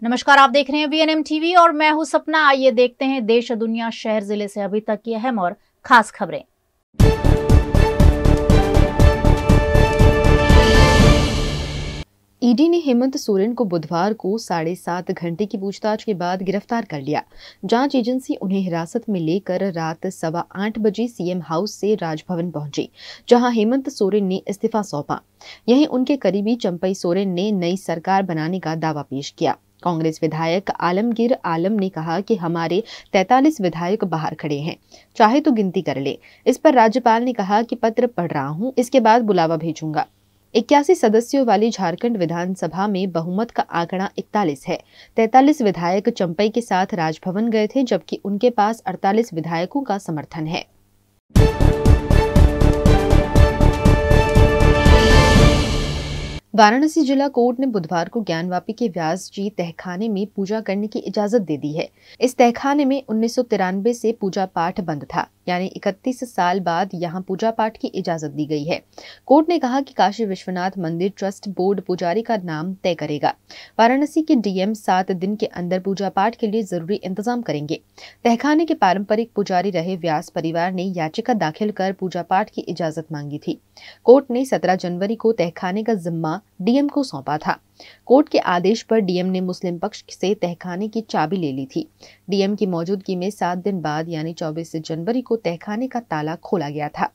नमस्कार, आप देख रहे हैं वीएनएम टीवी और मैं हूं सपना। आइए देखते हैं देश, दुनिया, शहर, जिले से अभी तक की अहम और खास खबरें। ईडी ने हेमंत सोरेन को बुधवार को 7.5 घंटे की पूछताछ के बाद गिरफ्तार कर लिया। जांच एजेंसी उन्हें हिरासत में लेकर रात 8:15 बजे सीएम हाउस से राजभवन पहुंची, जहां हेमंत सोरेन ने इस्तीफा सौंपा। यहीं उनके करीबी चंपई सोरेन ने नई सरकार बनाने का दावा पेश किया। कांग्रेस विधायक आलमगीर आलम ने कहा कि हमारे 43 विधायक बाहर खड़े हैं, चाहे तो गिनती कर ले। इस पर राज्यपाल ने कहा कि पत्र पढ़ रहा हूं, इसके बाद बुलावा भेजूंगा। 81 सदस्यों वाली झारखंड विधानसभा में बहुमत का आंकड़ा 41 है। 43 विधायक चंपई के साथ राजभवन गए थे, जबकि उनके पास 48 विधायकों का समर्थन है। वाराणसी जिला कोर्ट ने बुधवार को ज्ञानवापी के व्यास जी तहखाने में पूजा करने की इजाजत दे दी है। इस तहखाने में 1993 से पूजा पाठ बंद था, यानी 31 साल बाद यहां पूजा पाठ की इजाजत दी गई है। कोर्ट ने कहा कि काशी विश्वनाथ मंदिर ट्रस्ट बोर्ड पुजारी का नाम तय करेगा। वाराणसी के डीएम 7 दिन के अंदर पूजा पाठ के लिए जरूरी इंतजाम करेंगे। तहखाने के पारंपरिक पुजारी रहे व्यास परिवार ने याचिका दाखिल कर पूजा पाठ की इजाजत मांगी थी। कोर्ट ने 17 जनवरी को तहखाने का जिम्मा डीएम को सौंपा था। कोर्ट के आदेश पर डीएम ने मुस्लिम पक्ष से तहखाने की चाबी ले ली थी। डीएम की मौजूदगी में 7 दिन बाद यानी 24 जनवरी को तहखाने का ताला खोला गया था।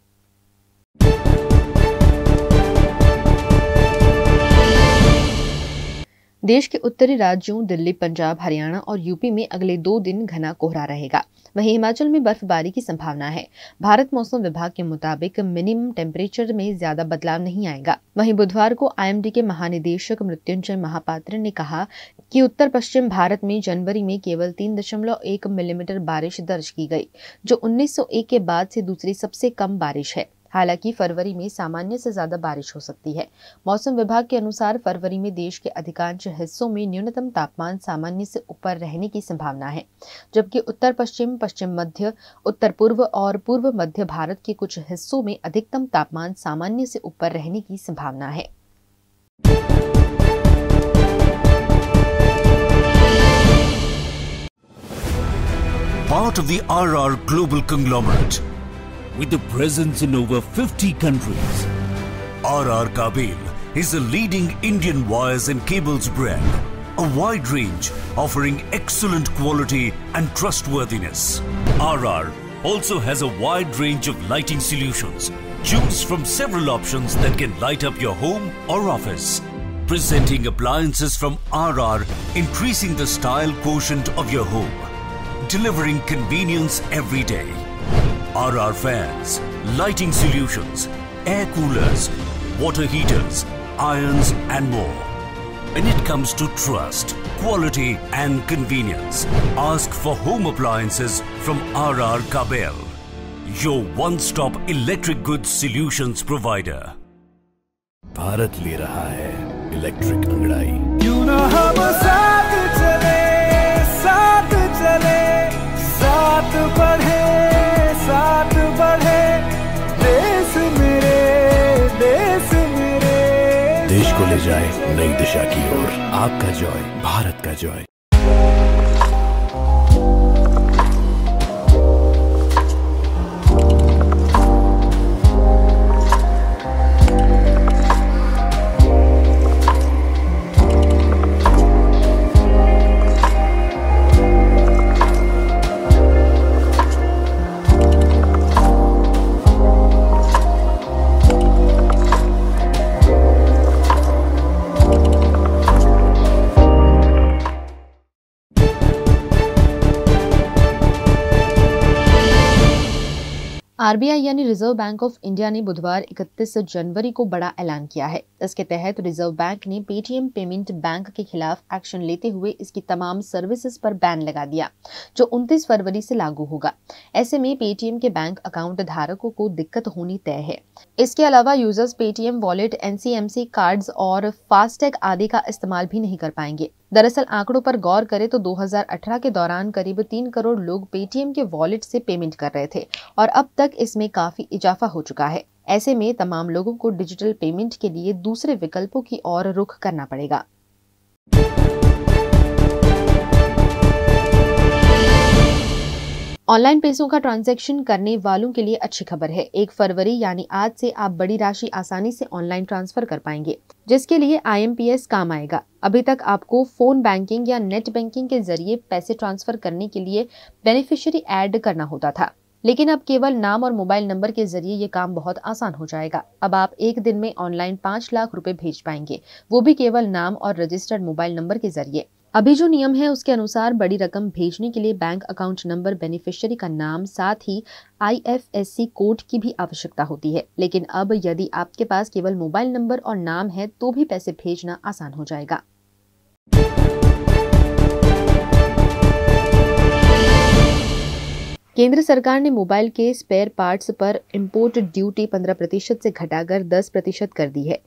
देश के उत्तरी राज्यों दिल्ली, पंजाब, हरियाणा और यूपी में अगले 2 दिन घना कोहरा रहेगा। वहीं हिमाचल में बर्फबारी की संभावना है। भारत मौसम विभाग के मुताबिक मिनिमम टेम्परेचर में ज्यादा बदलाव नहीं आएगा। वहीं बुधवार को आईएमडी के महानिदेशक मृत्युंजय महापात्र ने कहा कि उत्तर पश्चिम भारत में जनवरी में केवल 3.1 मिलीमीटर बारिश दर्ज की गई, जो 1901 के बाद से दूसरी सबसे कम बारिश है। हालांकि फरवरी में सामान्य से ज्यादा बारिश हो सकती है। मौसम विभाग के अनुसार फरवरी में देश के अधिकांश हिस्सों में न्यूनतम तापमान सामान्य से ऊपर रहने की संभावना है, जबकि उत्तर पश्चिम, पश्चिम मध्य, उत्तर पूर्व और पूर्व मध्य भारत के कुछ हिस्सों में अधिकतम तापमान सामान्य से ऊपर रहने की संभावना है। Part of the RR Global Conglomerate. With a presence in over 50 countries, RR Kabel is a leading Indian wires and cables brand, a wide range offering excellent quality and trustworthiness. RR also has a wide range of lighting solutions. Choose from several options that can light up your home or office. Presenting appliances from RR, increasing the style quotient of your home, delivering convenience every day. RR fans, lighting solutions, air coolers, water heaters, irons and more. When it comes to trust, quality and convenience, ask for home appliances from RR Kabel, your one-stop electric goods solutions provider. Bharat ले रहा है electric अंगड़ाई। क्यों ना हम साथ चले, साथ चले, साथ बढ़े, साथ बढ़े, देश मेरे, देश मेरे। देश को ले जाए नई दिशा की ओर। आपका जॉय, भारत का जॉय। आरबीआई यानी रिजर्व बैंक ऑफ इंडिया ने बुधवार 31 जनवरी को बड़ा ऐलान किया है। इसके तहत रिजर्व बैंक ने पेटीएम पेमेंट बैंक के खिलाफ एक्शन लेते हुए इसकी तमाम सर्विसेज पर बैन लगा दिया, जो 29 फरवरी से लागू होगा। ऐसे में पेटीएम के बैंक अकाउंट धारकों को दिक्कत होनी तय है। इसके अलावा users Paytm wallet, NCMC cards और फास्टैग आदि का इस्तेमाल भी नहीं कर पाएंगे। दरअसल आंकड़ों पर गौर करें तो 2018 के दौरान करीब 3 करोड़ लोग पेटीएम के वॉलेट से पेमेंट कर रहे थे और अब तक इसमें काफी इजाफा हो चुका है। ऐसे में तमाम लोगों को डिजिटल पेमेंट के लिए दूसरे विकल्पों की ओर रुख करना पड़ेगा। ऑनलाइन पैसों का ट्रांजैक्शन करने वालों के लिए अच्छी खबर है। 1 फरवरी यानी आज से आप बड़ी राशि आसानी से ऑनलाइन ट्रांसफर कर पाएंगे, जिसके लिए IMPS काम आएगा। अभी तक आपको फोन बैंकिंग या नेट बैंकिंग के जरिए पैसे ट्रांसफर करने के लिए बेनिफिशियरी ऐड करना होता था, लेकिन अब केवल नाम और मोबाइल नंबर के जरिए ये काम बहुत आसान हो जाएगा। अब आप एक दिन में ऑनलाइन 5 लाख रुपए भेज पाएंगे, वो भी केवल नाम और रजिस्टर्ड मोबाइल नंबर के जरिए। अभी जो नियम है उसके अनुसार बड़ी रकम भेजने के लिए बैंक अकाउंट नंबर, बेनिफिशियरी का नाम, साथ ही IFSC कोड की भी आवश्यकता होती है। लेकिन अब यदि आपके पास केवल मोबाइल नंबर और नाम है तो भी पैसे भेजना आसान हो जाएगा। केंद्र सरकार ने मोबाइल के स्पेयर पार्ट्स पर इंपोर्ट ड्यूटी 15% से घटाकर 10% कर दी है।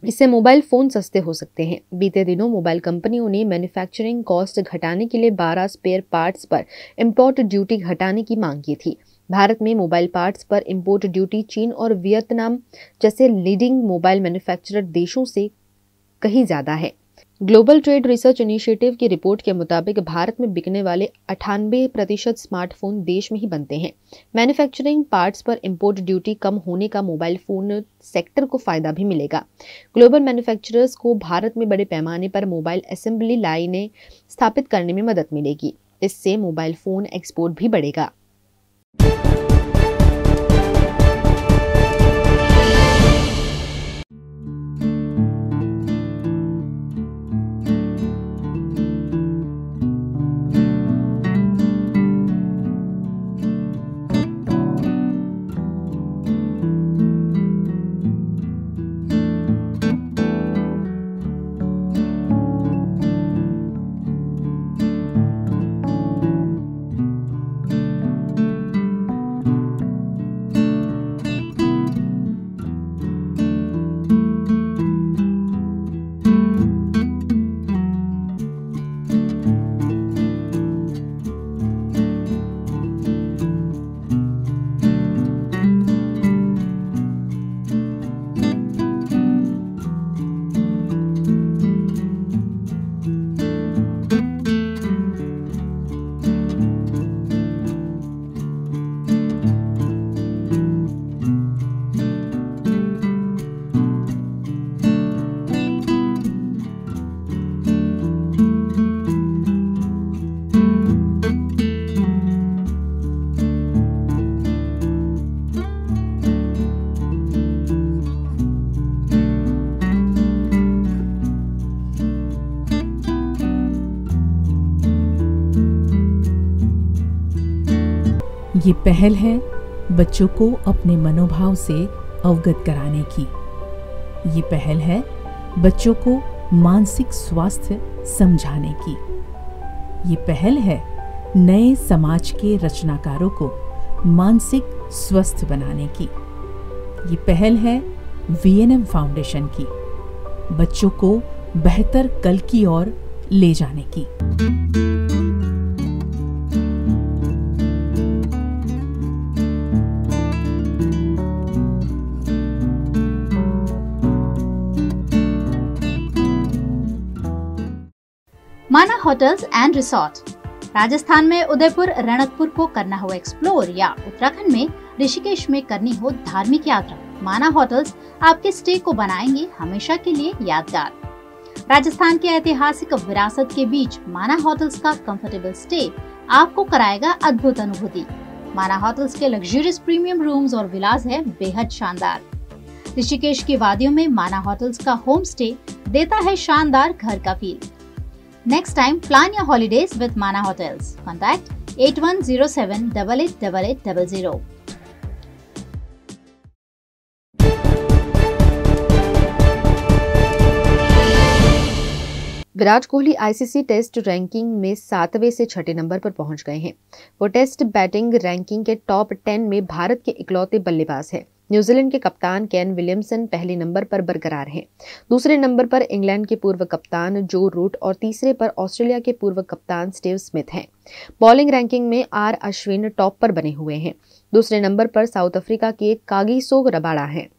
इससे मोबाइल फोन सस्ते हो सकते हैं। बीते दिनों मोबाइल कंपनियों ने मैन्युफैक्चरिंग कॉस्ट घटाने के लिए 12 स्पेयर पार्ट्स पर इंपोर्ट ड्यूटी घटाने की मांग की थी। भारत में मोबाइल पार्ट्स पर इंपोर्ट ड्यूटी चीन और वियतनाम जैसे लीडिंग मोबाइल मैन्युफैक्चरर देशों से कहीं ज्यादा है। ग्लोबल ट्रेड रिसर्च इनिशिएटिव की रिपोर्ट के मुताबिक भारत में बिकने वाले 98% स्मार्टफोन देश में ही बनते हैं। मैन्युफैक्चरिंग पार्ट्स पर इंपोर्ट ड्यूटी कम होने का मोबाइल फोन सेक्टर को फायदा भी मिलेगा। ग्लोबल मैन्युफैक्चरर्स को भारत में बड़े पैमाने पर मोबाइल असेंबली लाइनें स्थापित करने में मदद मिलेगी। इससे मोबाइल फोन एक्सपोर्ट भी बढ़ेगा। ये पहल है बच्चों को अपने मनोभाव से अवगत कराने की। ये पहल है बच्चों को मानसिक स्वास्थ्य समझाने की। ये पहल है नए समाज के रचनाकारों को मानसिक स्वस्थ बनाने की। ये पहल है VNM फाउंडेशन की, बच्चों को बेहतर कल की ओर ले जाने की। माना होटल्स एंड रिसोर्ट। राजस्थान में उदयपुर रणकपुर को करना हो एक्सप्लोर या उत्तराखंड में ऋषिकेश में करनी हो धार्मिक यात्रा, माना होटल्स आपके स्टे को बनाएंगे हमेशा के लिए यादगार। राजस्थान के ऐतिहासिक विरासत के बीच माना होटल्स का कंफर्टेबल स्टे आपको कराएगा अद्भुत अनुभूति। माना होटल्स के लग्जरियस प्रीमियम रूम्स और विलास है बेहद शानदार। ऋषिकेश की वादियों में माना होटल्स का होम स्टे देता है शानदार घर का feel. Next time, plan your holidays with Mana Hotels. Contact 8107888800. Virat Kohli ICC test ranking में 7वें से 6ठे नंबर पर पहुंच गए हैं। वो टेस्ट बैटिंग रैंकिंग के टॉप 10 में भारत के इकलौते बल्लेबाज हैं। न्यूजीलैंड के कप्तान केन विलियमसन पहले नंबर पर बरकरार हैं। दूसरे नंबर पर इंग्लैंड के पूर्व कप्तान जो रूट और तीसरे पर ऑस्ट्रेलिया के पूर्व कप्तान स्टीव स्मिथ हैं। बॉलिंग रैंकिंग में R अश्विन टॉप पर बने हुए हैं। दूसरे नंबर पर साउथ अफ्रीका के कागिसो रबाडा हैं।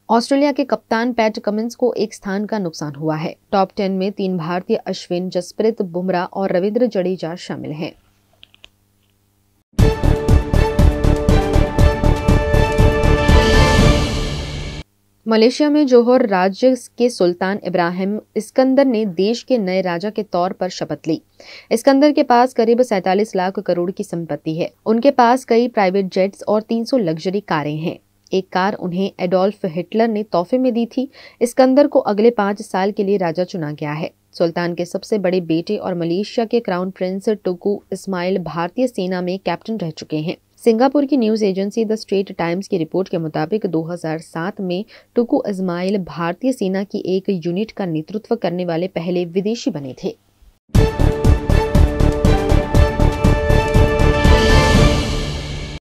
ऑस्ट्रेलिया के कप्तान पैट कमिंस को एक स्थान का नुकसान हुआ है। टॉप 10 में 3 भारतीय अश्विन, जसप्रीत बुमराह और रविंद्र जडेजा शामिल हैं। मलेशिया में जोहर राज्य के सुल्तान इब्राहिम इस्कंदर ने देश के नए राजा के तौर पर शपथ ली। इस्कंदर के पास करीब 47 लाख करोड़ की संपत्ति है। उनके पास कई प्राइवेट जेट्स और 300 लग्जरी कारें हैं। एक कार उन्हें एडोल्फ हिटलर ने तोहफे में दी थी। इस्कंदर को अगले 5 साल के लिए राजा चुना गया है। सुल्तान के सबसे बड़े बेटे और मलेशिया के क्राउन प्रिंस टुकू इस्माइल भारतीय सेना में कैप्टन रह चुके हैं। सिंगापुर की news agency the Straits Times की रिपोर्ट के मुताबिक 2007 में टुकू इस्माइल भारतीय सेना की एक यूनिट का नेतृत्व करने वाले पहले विदेशी बने थे।